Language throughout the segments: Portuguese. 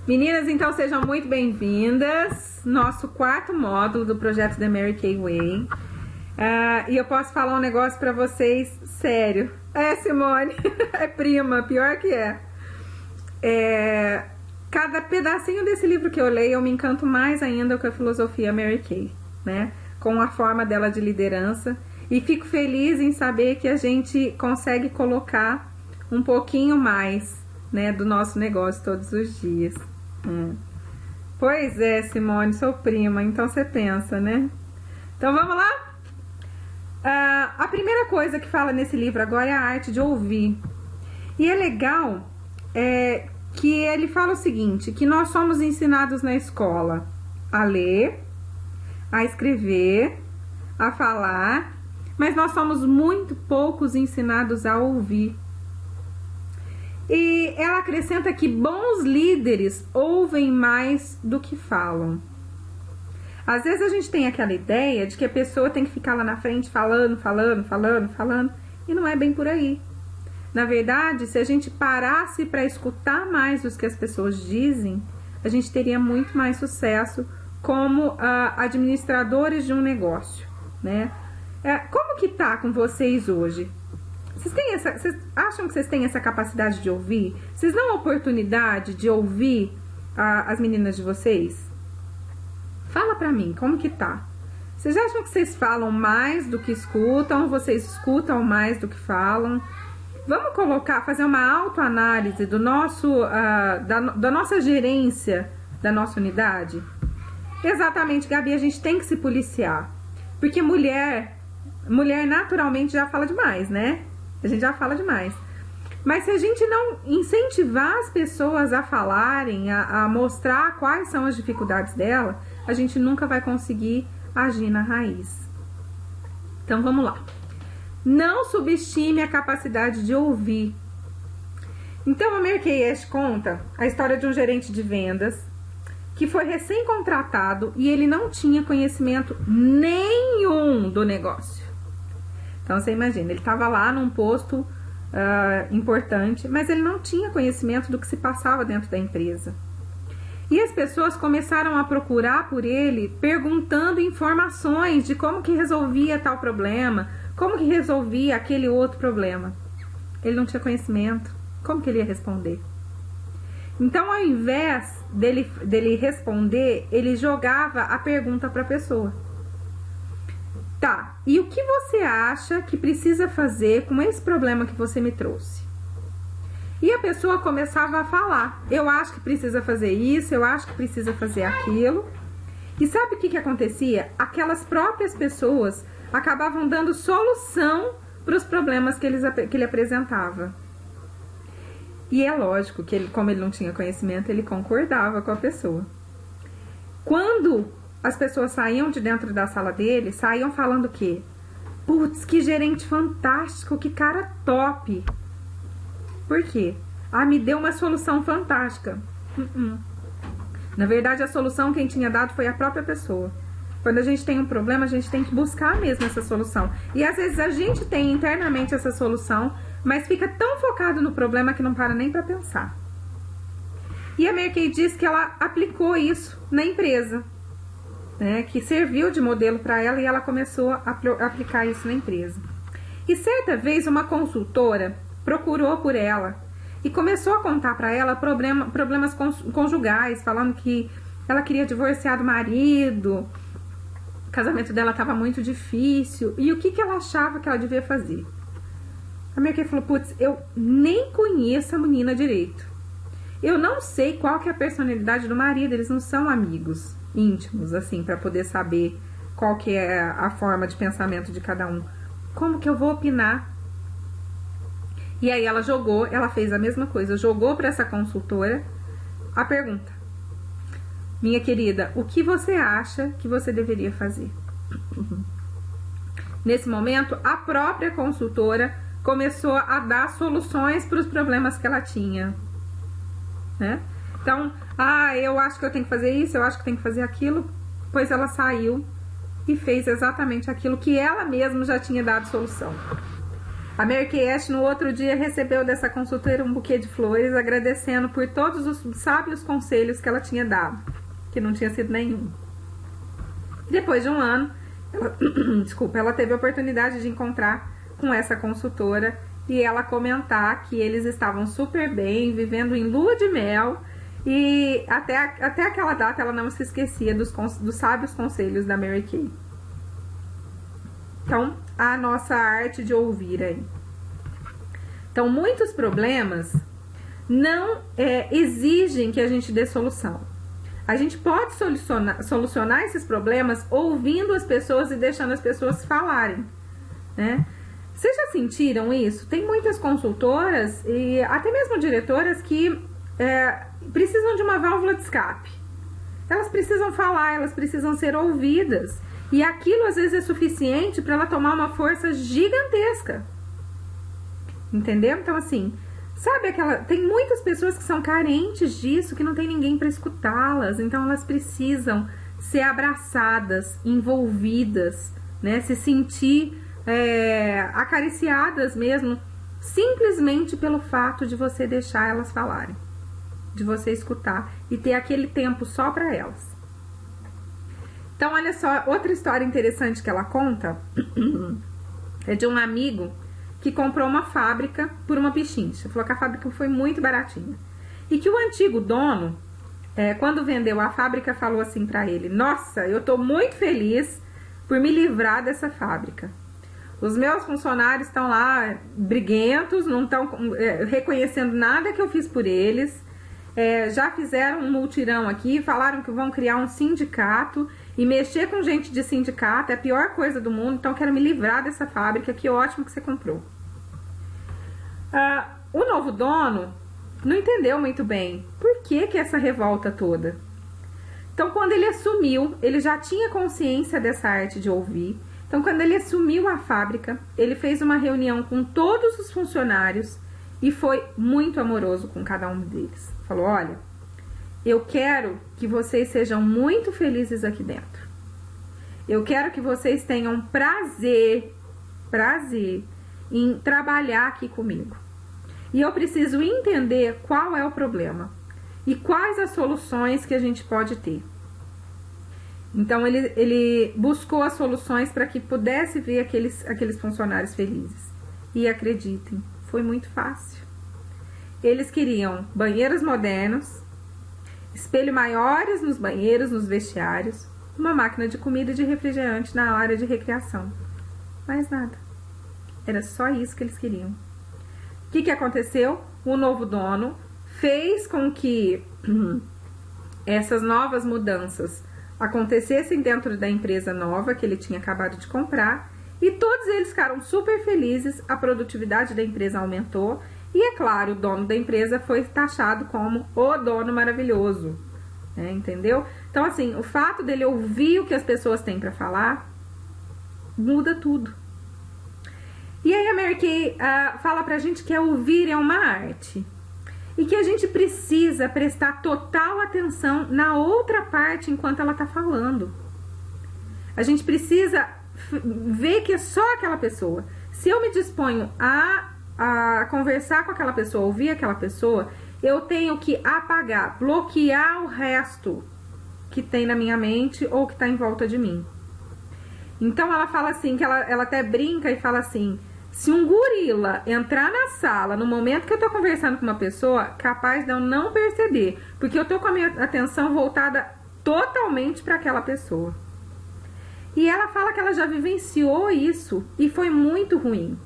Meninas, então sejam muito bem-vindas. Nosso quarto módulo do projeto The Mary Kay Way. E eu posso falar um negócio pra vocês sério. Simone, é prima, pior que é. Cada pedacinho desse livro que eu leio, eu me encanto mais ainda com a filosofia Mary Kay, né? Com a forma dela de liderança. E fico feliz em saber que a gente consegue colocar um pouquinho mais, né, do nosso negócio todos os dias. Pois é, Simone, sou prima, então você pensa, né? Então vamos lá? A primeira coisa que fala nesse livro agora é a arte de ouvir. E é legal que ele fala o seguinte, que nós somos ensinados na escola a ler, a escrever, a falar, mas nós somos muito poucos ensinados a ouvir. E ela acrescenta que bons líderes ouvem mais do que falam. Às vezes a gente tem aquela ideia de que a pessoa tem que ficar lá na frente falando, e não é bem por aí. Na verdade, se a gente parasse para escutar mais os que as pessoas dizem, a gente teria muito mais sucesso como administradores de um negócio, né? Como que tá com vocês hoje? Vocês acham que vocês têm essa capacidade de ouvir? Vocês dão a oportunidade de ouvir as meninas de vocês? Fala pra mim, como que tá? Vocês acham que vocês falam mais do que escutam? Vocês escutam mais do que falam? Vamos fazer uma autoanálise da nossa gerência da nossa unidade? Exatamente, Gabi, a gente tem que se policiar. Porque mulher naturalmente já fala demais, né? A gente já fala demais. Mas se a gente não incentivar as pessoas a falarem, a mostrar quais são as dificuldades dela, a gente nunca vai conseguir agir na raiz. Então vamos lá. Não subestime a capacidade de ouvir. Então a Mary Kay Ash conta a história de um gerente de vendas que foi recém-contratado e ele não tinha conhecimento nenhum do negócio. Então você imagina, ele estava lá num posto importante, mas ele não tinha conhecimento do que se passava dentro da empresa. E as pessoas começaram a procurar por ele, perguntando informações de como que resolvia tal problema, como que resolvia aquele outro problema. Ele não tinha conhecimento, como que ele ia responder? Então, ao invés dele responder, ele jogava a pergunta para a pessoa. Tá, e o que você acha que precisa fazer com esse problema que você me trouxe? E a pessoa começava a falar. Eu acho que precisa fazer isso, eu acho que precisa fazer aquilo. E sabe o que acontecia? Aquelas próprias pessoas acabavam dando solução para os problemas que ele apresentava. E é lógico que como ele não tinha conhecimento, ele concordava com a pessoa. Quando as pessoas saíam de dentro da sala dele, saíam falando o quê? Putz, que gerente fantástico, que cara top. Por quê? Me deu uma solução fantástica. Na verdade, a solução quem tinha dado foi a própria pessoa. Quando a gente tem um problema, a gente tem que buscar mesmo essa solução. E às vezes a gente tem internamente essa solução, mas fica tão focado no problema que não para nem para pensar. E a Mary Kay diz que ela aplicou isso na empresa, né, que serviu de modelo para ela e ela começou a aplicar isso na empresa. E certa vez uma consultora procurou por ela e começou a contar para ela problemas conjugais, falando que ela queria divorciar do marido, o casamento dela estava muito difícil e o que ela achava que ela devia fazer. A Mary Kay falou, putz, eu nem conheço a menina direito. Eu não sei qual que é a personalidade do marido, eles não são amigos íntimos, assim, para poder saber qual que é a forma de pensamento de cada um. Como que eu vou opinar? E aí ela fez a mesma coisa, jogou para essa consultora a pergunta. Minha querida, o que você acha que você deveria fazer? Nesse momento, a própria consultora começou a dar soluções para os problemas que ela tinha, né? Então, eu acho que eu tenho que fazer isso, eu acho que tenho que fazer aquilo. Pois ela saiu e fez exatamente aquilo que ela mesma já tinha dado solução. A Mary Kay Ash, no outro dia, recebeu dessa consultora um buquê de flores, agradecendo por todos os sábios conselhos que ela tinha dado, que não tinha sido nenhum. Depois de um ano, ela teve a oportunidade de encontrar com essa consultora e ela comentar que eles estavam super bem, vivendo em lua de mel, e até aquela data ela não se esquecia dos sábios conselhos da Mary Kay. Então, a nossa arte de ouvir aí. Então, muitos problemas não exigem que a gente dê solução. A gente pode solucionar esses problemas ouvindo as pessoas e deixando as pessoas falarem, né? Vocês já sentiram isso? Tem muitas consultoras e até mesmo diretoras que precisam de uma válvula de escape. Elas precisam falar, elas precisam ser ouvidas. E aquilo às vezes é suficiente para ela tomar uma força gigantesca. Entendeu? Então assim, sabe tem muitas pessoas que são carentes disso, que não tem ninguém para escutá-las. Então elas precisam ser abraçadas, envolvidas, né? Se sentir acariciadas mesmo, simplesmente pelo fato de você deixar elas falarem, de você escutar e ter aquele tempo só para elas. Então, olha só, outra história interessante que ela conta é de um amigo que comprou uma fábrica por uma pichincha. Falou que a fábrica foi muito baratinha. E que o antigo dono, quando vendeu a fábrica, falou assim pra ele: nossa, eu tô muito feliz por me livrar dessa fábrica. Os meus funcionários estão lá briguentos, não estão reconhecendo nada que eu fiz por eles. Já fizeram um multirão aqui, falaram que vão criar um sindicato, e mexer com gente de sindicato é a pior coisa do mundo, então eu quero me livrar dessa fábrica, que ótimo que você comprou. O novo dono não entendeu muito bem por que essa revolta toda. Então, quando ele assumiu, ele já tinha consciência dessa arte de ouvir. Então, quando ele assumiu a fábrica, ele fez uma reunião com todos os funcionários e foi muito amoroso com cada um deles. Falou: olha, eu quero que vocês sejam muito felizes aqui dentro. Eu quero que vocês tenham prazer em trabalhar aqui comigo. E eu preciso entender qual é o problema e quais as soluções que a gente pode ter. Então, ele buscou as soluções para que pudesse ver aqueles funcionários felizes. E acreditem, foi muito fácil. Eles queriam banheiros modernos, espelho maiores nos banheiros, nos vestiários, uma máquina de comida e de refrigerante na área de recreação. Mais nada. Era só isso que eles queriam. O que aconteceu? O novo dono fez com que essas novas mudanças acontecessem dentro da empresa nova que ele tinha acabado de comprar, e todos eles ficaram super felizes, a produtividade da empresa aumentou, e é claro, o dono da empresa foi taxado como o dono maravilhoso, entendeu? Então assim, o fato dele ouvir o que as pessoas têm para falar, muda tudo. E aí a Mary Kay fala pra gente que ouvir é uma arte, e que a gente precisa prestar total atenção na outra parte enquanto ela tá falando. A gente precisa ver que é só aquela pessoa. Se eu me disponho a conversar com aquela pessoa, ouvir aquela pessoa, eu tenho que apagar, bloquear o resto que tem na minha mente ou que tá em volta de mim. Então ela fala assim, que ela até brinca e fala assim: se um gorila entrar na sala no momento que eu tô conversando com uma pessoa, capaz de eu não perceber, porque eu tô com a minha atenção voltada totalmente para aquela pessoa. E ela fala que ela já vivenciou isso e foi muito ruim.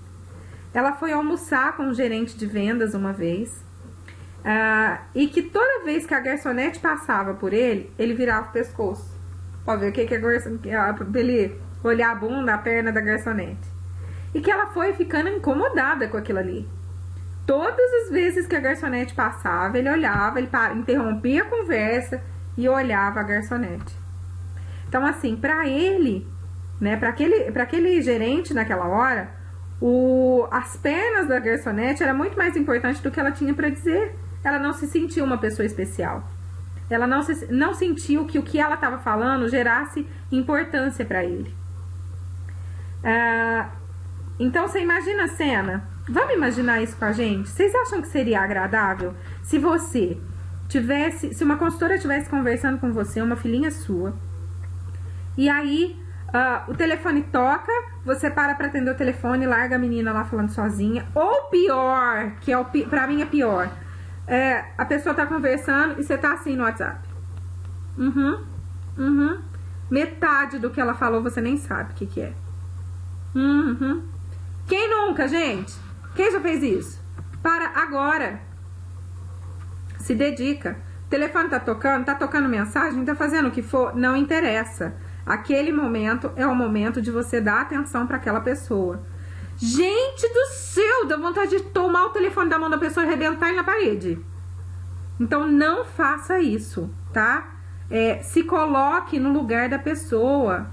Ela foi almoçar com um gerente de vendas uma vez, e que toda vez que a garçonete passava por ele, ele virava o pescoço pra ver o que pra ele olhar a bunda, a perna da garçonete. E que ela foi ficando incomodada com aquilo ali. Todas as vezes que a garçonete passava, ele olhava, ele interrompia a conversa e olhava a garçonete. Então, assim, para ele, né, para aquele gerente naquela hora, as pernas da garçonete era muito mais importante do que ela tinha para dizer. Ela não se sentiu uma pessoa especial. Ela não sentiu que o que ela estava falando gerasse importância para ele. Então você imagina a cena. Vamos imaginar isso com a gente? Vocês acham que seria agradável se você tivesse, se uma consultora estivesse conversando com você, uma filhinha sua, e aí o telefone toca, você para atender o telefone, larga a menina lá falando sozinha, ou pior, que é pra mim é pior, a pessoa tá conversando e você tá assim no WhatsApp. Metade do que ela falou você nem sabe o que é. Quem nunca, gente? Quem já fez isso? Para agora. Se dedica. O telefone tá tocando mensagem, tá fazendo o que for, não interessa. Aquele momento é o momento de você dar atenção para aquela pessoa. Gente do céu, dá vontade de tomar o telefone da mão da pessoa e arrebentar ele na parede. Então não faça isso, tá? Se coloque no lugar da pessoa.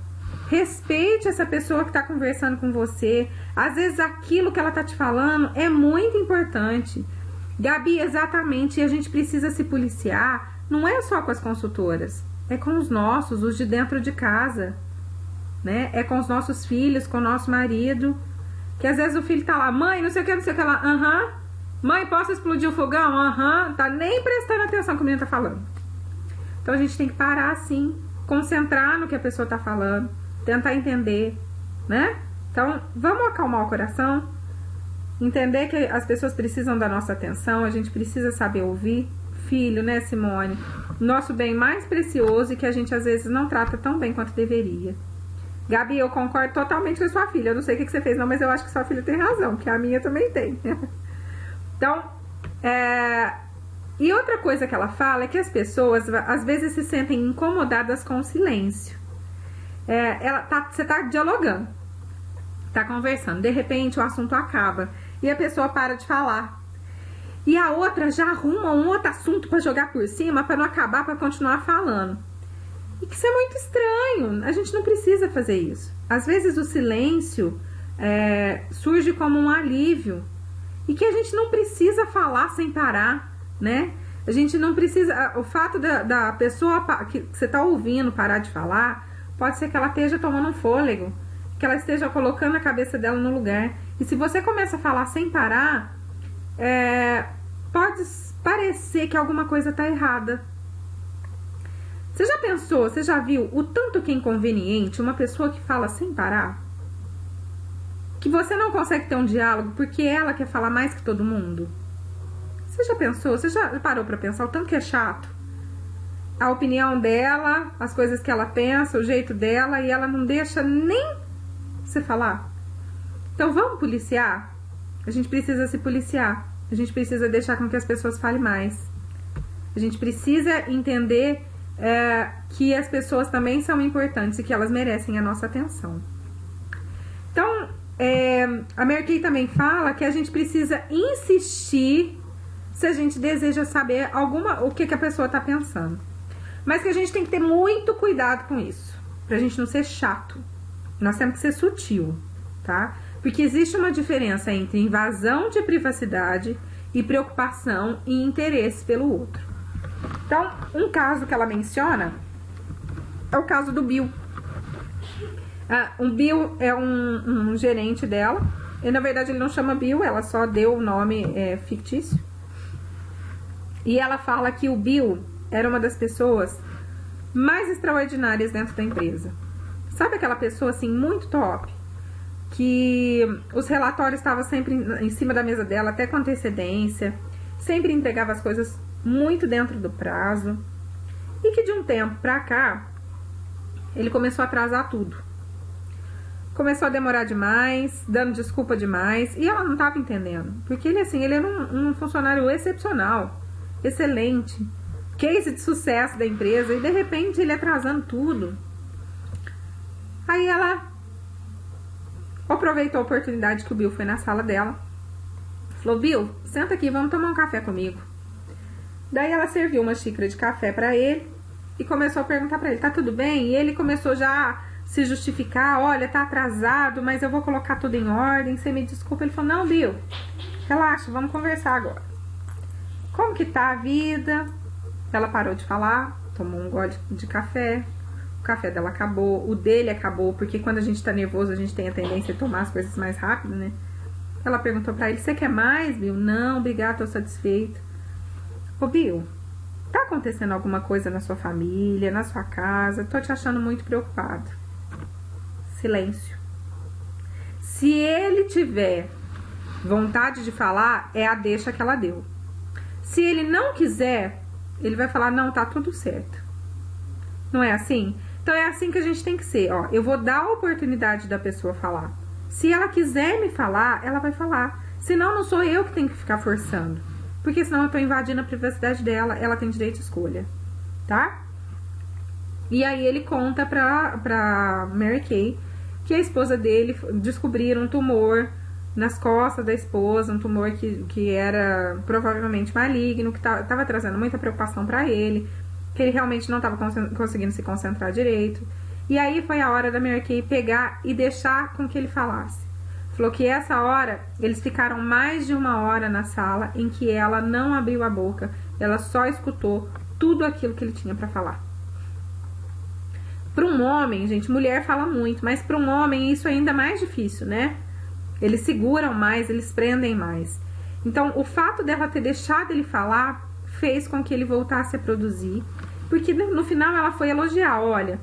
Respeite essa pessoa que está conversando com você. Às vezes aquilo que ela tá te falando é muito importante. Gabi, exatamente, e a gente precisa se policiar, não é só com as consultoras, é com os nossos, os de dentro de casa, né? É com os nossos filhos, com o nosso marido, que às vezes o filho tá lá, mãe, não sei o que lá, mãe, posso explodir o fogão? Tá nem prestando atenção no que o menino tá falando. Então a gente tem que parar assim, concentrar no que a pessoa tá falando, tentar entender, né? Então vamos acalmar o coração, entender que as pessoas precisam da nossa atenção, a gente precisa saber ouvir. Filho, né, Simone? Nosso bem mais precioso e que a gente às vezes não trata tão bem quanto deveria. Gabi, eu concordo totalmente com a sua filha. Eu não sei o que você fez, não, mas eu acho que sua filha tem razão, que a minha também tem. Então, e outra coisa que ela fala é que as pessoas às vezes se sentem incomodadas com o silêncio. Você tá dialogando, tá conversando, de repente o assunto acaba e a pessoa para de falar. E a outra já arruma um outro assunto para jogar por cima, para não acabar, para continuar falando. E que isso é muito estranho. A gente não precisa fazer isso. Às vezes o silêncio surge como um alívio. E que a gente não precisa falar sem parar, né? A gente não precisa... O fato da pessoa que você está ouvindo parar de falar, pode ser que ela esteja tomando um fôlego, que ela esteja colocando a cabeça dela no lugar. E se você começa a falar sem parar... pode parecer que alguma coisa está errada. Você já pensou, você já viu o tanto que é inconveniente uma pessoa que fala sem parar? Que você não consegue ter um diálogo porque ela quer falar mais que todo mundo? Você já pensou, você já parou para pensar o tanto que é chato? A opinião dela, as coisas que ela pensa, o jeito dela, e ela não deixa nem você falar. Então vamos policiar? A gente precisa se policiar. A gente precisa deixar com que as pessoas falem mais. A gente precisa entender que as pessoas também são importantes e que elas merecem a nossa atenção. Então, a Mary Kay também fala que a gente precisa insistir se a gente deseja saber o que a pessoa está pensando. Mas que a gente tem que ter muito cuidado com isso, pra gente não ser chato. Nós temos que ser sutil, tá? Porque existe uma diferença entre invasão de privacidade e preocupação e interesse pelo outro. Então, um caso que ela menciona é o caso do Bill. O Bill é um gerente dela. E, na verdade, ele não chama Bill, ela só deu o nome fictício. E ela fala que o Bill era uma das pessoas mais extraordinárias dentro da empresa. Sabe aquela pessoa, assim, muito top? Que os relatórios estavam sempre em cima da mesa dela, até com antecedência, sempre entregava as coisas muito dentro do prazo, e que de um tempo pra cá, ele começou a atrasar tudo. Começou a demorar demais, dando desculpa demais, e ela não estava entendendo, porque ele era um funcionário excepcional, excelente, case de sucesso da empresa, e de repente ele atrasando tudo. Aí ela aproveitou a oportunidade que o Bill foi na sala dela. Falou, Bill, senta aqui, vamos tomar um café comigo. Daí ela serviu uma xícara de café pra ele e começou a perguntar pra ele, tá tudo bem? E ele começou já a se justificar, olha, tá atrasado, mas eu vou colocar tudo em ordem, você me desculpa. Ele falou, não, Bill, relaxa, vamos conversar agora. Como que tá a vida? Ela parou de falar, tomou um gole de café, o café dela acabou, o dele acabou, porque quando a gente tá nervoso, a gente tem a tendência a tomar as coisas mais rápido, né? Ela perguntou pra ele, você quer mais, Bill? Não, obrigada, tô satisfeito. Ô, Bill, tá acontecendo alguma coisa na sua família, na sua casa? Tô te achando muito preocupado. Silêncio. Se ele tiver vontade de falar, é a deixa que ela deu. Se ele não quiser, ele vai falar, não, tá tudo certo. Não é assim? Então é assim que a gente tem que ser, ó. Eu vou dar a oportunidade da pessoa falar. Se ela quiser me falar, ela vai falar. Senão não sou eu que tenho que ficar forçando. Porque senão eu tô invadindo a privacidade dela, ela tem direito de escolha, tá? E aí ele conta pra Mary Kay que a esposa dele descobriram um tumor nas costas da esposa, um tumor que era provavelmente maligno, que tava trazendo muita preocupação pra ele, que ele realmente não tava conseguindo se concentrar direito. E aí foi a hora da Mary Kay pegar e deixar com que ele falasse. Falou que essa hora, eles ficaram mais de 1 hora na sala em que ela não abriu a boca, ela só escutou tudo aquilo que ele tinha pra falar. Para um homem, gente, mulher fala muito, mas para um homem isso é ainda mais difícil, né? Eles seguram mais, eles prendem mais. Então, o fato dela ter deixado ele falar fez com que ele voltasse a produzir, porque no final ela foi elogiar, olha,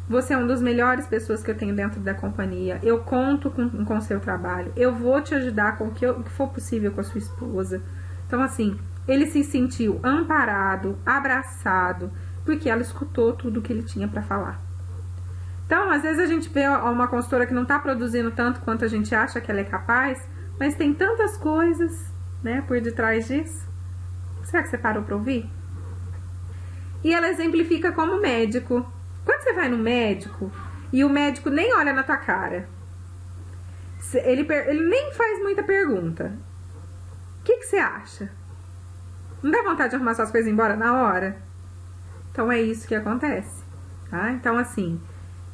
você é uma das melhores pessoas que eu tenho dentro da companhia, eu conto com o seu trabalho, eu vou te ajudar com o que for possível com a sua esposa. Então, assim, ele se sentiu amparado, abraçado, porque ela escutou tudo que ele tinha para falar. Então, às vezes a gente vê uma consultora que não está produzindo tanto quanto a gente acha que ela é capaz, mas tem tantas coisas, né, por detrás disso. Será que você parou para ouvir? E ela exemplifica como médico. Quando você vai no médico e o médico nem olha na tua cara, ele nem faz muita pergunta, o que você acha? Não dá vontade de arrumar suas coisas e ir embora na hora? Então é isso que acontece, tá? Então assim,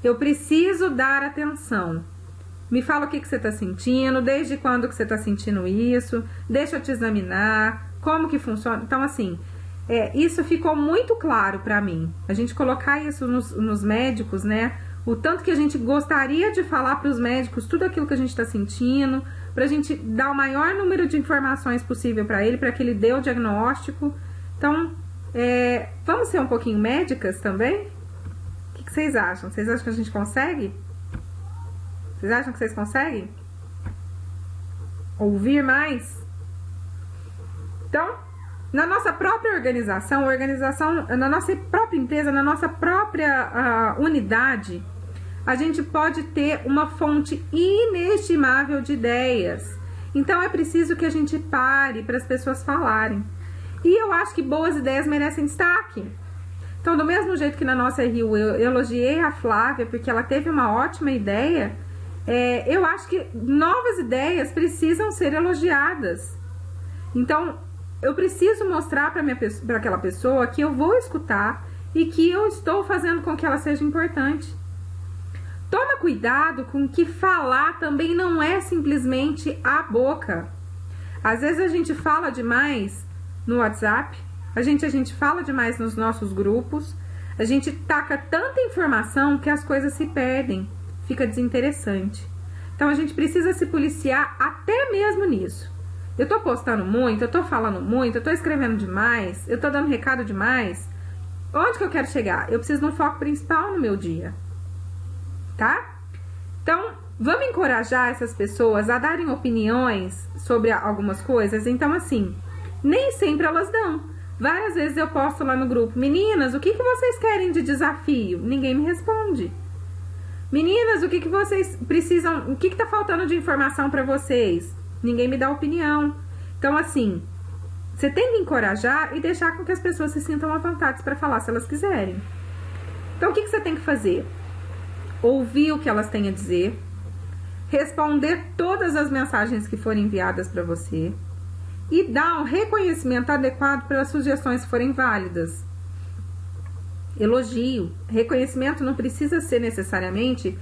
eu preciso dar atenção. Me fala o que você tá sentindo, desde quando que você tá sentindo isso, deixa eu te examinar, como que funciona. Então assim, isso ficou muito claro pra mim. A gente colocar isso nos médicos, né? O tanto que a gente gostaria de falar pros médicos tudo aquilo que a gente tá sentindo, pra gente dar o maior número de informações possível pra ele, pra que ele dê o diagnóstico. Então, vamos ser um pouquinho médicas também? O que vocês acham? Vocês acham que a gente consegue? Vocês acham que vocês conseguem? Ouvir mais? Então, na nossa própria organização, na nossa própria empresa, na nossa própria unidade, a gente pode ter uma fonte inestimável de ideias. Então, é preciso que a gente pare para as pessoas falarem. E eu acho que boas ideias merecem destaque. Então, do mesmo jeito que na nossa RU eu elogiei a Flávia porque ela teve uma ótima ideia, eu acho que novas ideias precisam ser elogiadas. Então, eu preciso mostrar para aquela pessoa que eu vou escutar e que eu estou fazendo com que ela seja importante. Toma cuidado com que falar também não é simplesmente a boca. Às vezes a gente fala demais no WhatsApp, a gente fala demais nos nossos grupos, a gente taca tanta informação que as coisas se perdem, fica desinteressante. Então a gente precisa se policiar até mesmo nisso. Eu tô postando muito, eu tô falando muito, eu tô escrevendo demais, eu tô dando recado demais. Onde que eu quero chegar? Eu preciso de um foco principal no meu dia, tá? Então, vamos encorajar essas pessoas a darem opiniões sobre algumas coisas. Então, assim, nem sempre elas dão. Várias vezes eu posto lá no grupo: meninas, o que vocês querem de desafio? Ninguém me responde. Meninas, o que vocês precisam, o que tá faltando de informação para vocês? Ninguém me dá opinião. Então, assim, você tem que encorajar e deixar com que as pessoas se sintam à vontade para falar se elas quiserem. Então, o que você tem que fazer? Ouvir o que elas têm a dizer, responder todas as mensagens que forem enviadas para você e dar um reconhecimento adequado para as sugestões que forem válidas. Elogio. Reconhecimento não precisa ser necessariamente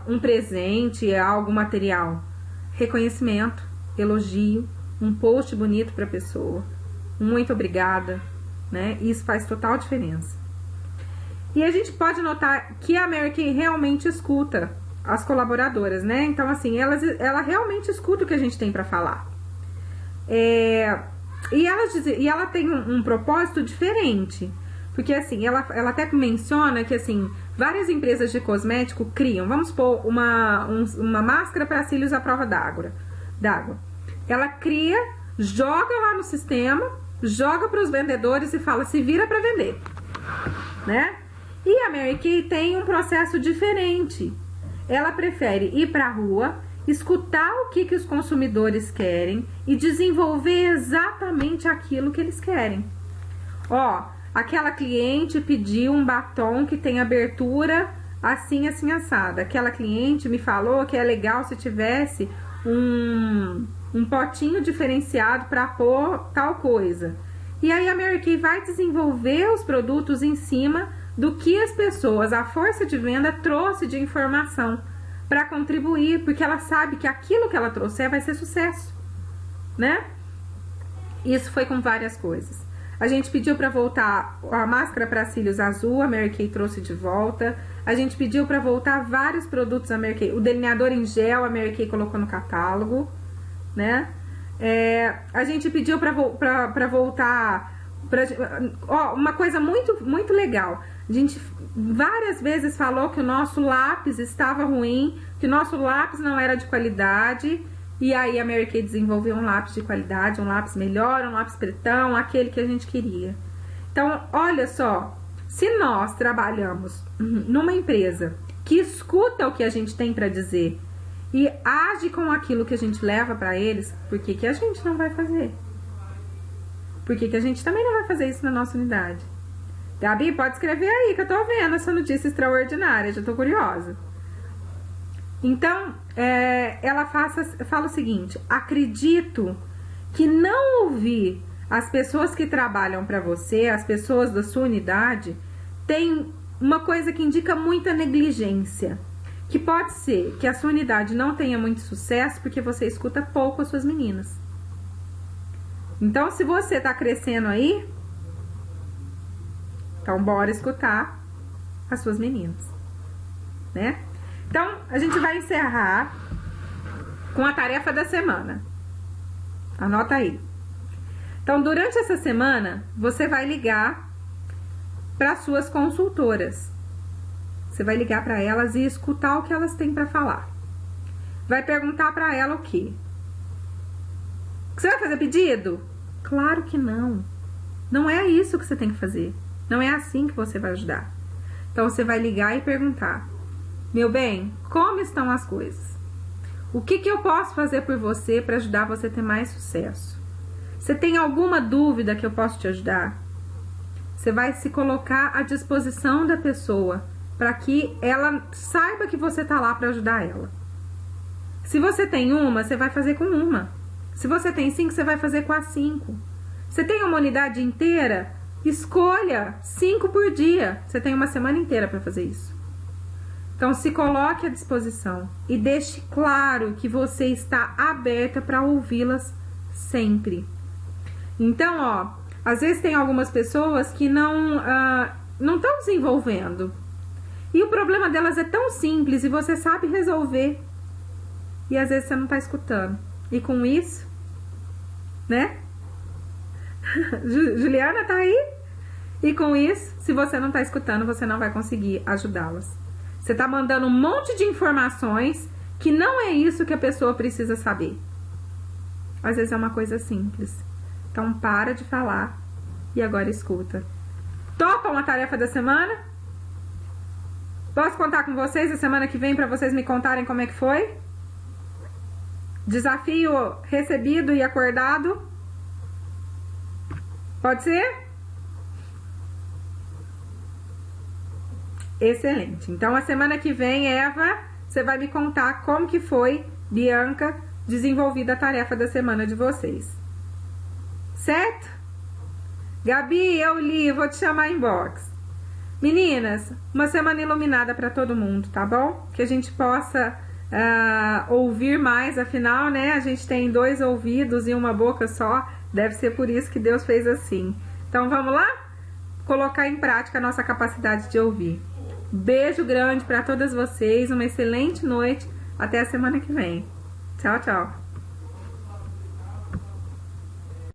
um presente, algo material. Reconhecimento, elogio, um post bonito para a pessoa, muito obrigada, né? Isso faz total diferença. E a gente pode notar que a Mary Kay realmente escuta as colaboradoras, né? Então, assim, ela realmente escuta o que a gente tem para falar. E ela tem um propósito diferente. Porque, assim, ela até menciona que, assim, várias empresas de cosmético criam, vamos supor, uma máscara para cílios à prova d'água. Ela cria, joga lá no sistema, joga para os vendedores e fala, se vira para vender, né? E a Mary Kay tem um processo diferente. Ela prefere ir para a rua, escutar o que os consumidores querem e desenvolver exatamente aquilo que eles querem. Ó, aquela cliente pediu um batom que tem abertura assim, assim, assada. Aquela cliente me falou que é legal se tivesse um potinho diferenciado para pôr tal coisa. E aí a Mary Kay vai desenvolver os produtos em cima do que as pessoas, a força de venda trouxe de informação para contribuir, porque ela sabe que aquilo que ela trouxer vai ser sucesso, né? Isso foi com várias coisas. A gente pediu para voltar a máscara para cílios azul, a Mary Kay trouxe de volta. A gente pediu para voltar vários produtos da Mary Kay. O delineador em gel, a Mary Kay colocou no catálogo, né? A gente pediu para voltar... uma coisa muito, muito legal. A gente várias vezes falou que o nosso lápis estava ruim, que o nosso lápis não era de qualidade. E aí a Mary Kay desenvolveu um lápis de qualidade, um lápis melhor, um lápis pretão, aquele que a gente queria. Então, olha só, se nós trabalhamos numa empresa que escuta o que a gente tem para dizer e age com aquilo que a gente leva para eles, por que a gente não vai fazer? Por que a gente também não vai fazer isso na nossa unidade? Gabi, pode escrever aí que eu tô vendo essa notícia extraordinária, já tô curiosa. Então, ela fala o seguinte: acredito que não ouvir as pessoas que trabalham para você, as pessoas da sua unidade, tem uma coisa que indica muita negligência. Que pode ser que a sua unidade não tenha muito sucesso porque você escuta pouco as suas meninas. Então, se você tá crescendo aí, então bora escutar as suas meninas, né? Então, a gente vai encerrar com a tarefa da semana. Anota aí. Então, durante essa semana, você vai ligar para suas consultoras. Você vai ligar para elas e escutar o que elas têm para falar. Vai perguntar para ela o quê? Você vai fazer pedido? Claro que não. Não é isso que você tem que fazer. Não é assim que você vai ajudar. Então, você vai ligar e perguntar: meu bem, como estão as coisas? O que eu posso fazer por você para ajudar você a ter mais sucesso? Você tem alguma dúvida que eu posso te ajudar? Você vai se colocar à disposição da pessoa para que ela saiba que você está lá para ajudar ela. Se você tem uma, você vai fazer com uma. Se você tem 5, você vai fazer com as 5. Você tem uma unidade inteira? Escolha 5 por dia. Você tem uma semana inteira para fazer isso. Então, se coloque à disposição e deixe claro que você está aberta para ouvi-las sempre. Então, ó, às vezes tem algumas pessoas que não estão desenvolvendo. E o problema delas é tão simples e você sabe resolver. E às vezes você não está escutando. E com isso, né? Juliana tá aí? E com isso, se você não está escutando, você não vai conseguir ajudá-las. Você está mandando um monte de informações que não é isso que a pessoa precisa saber. Às vezes é uma coisa simples. Então para de falar e agora escuta. Topa uma tarefa da semana? Posso contar com vocês a semana que vem para vocês me contarem como é que foi? Desafio recebido e acordado? Pode ser? Excelente. Então, a semana que vem, Eva, você vai me contar como que foi, Bianca, desenvolvida a tarefa da semana de vocês. Certo? Gabi, eu li, vou te chamar em box. Meninas, uma semana iluminada para todo mundo, tá bom? Que a gente possa ouvir mais, afinal, né? A gente tem 2 ouvidos e uma boca só. Deve ser por isso que Deus fez assim. Então, vamos lá? colocar em prática a nossa capacidade de ouvir. Beijo grande para todas vocês, uma excelente noite, até a semana que vem. Tchau, tchau.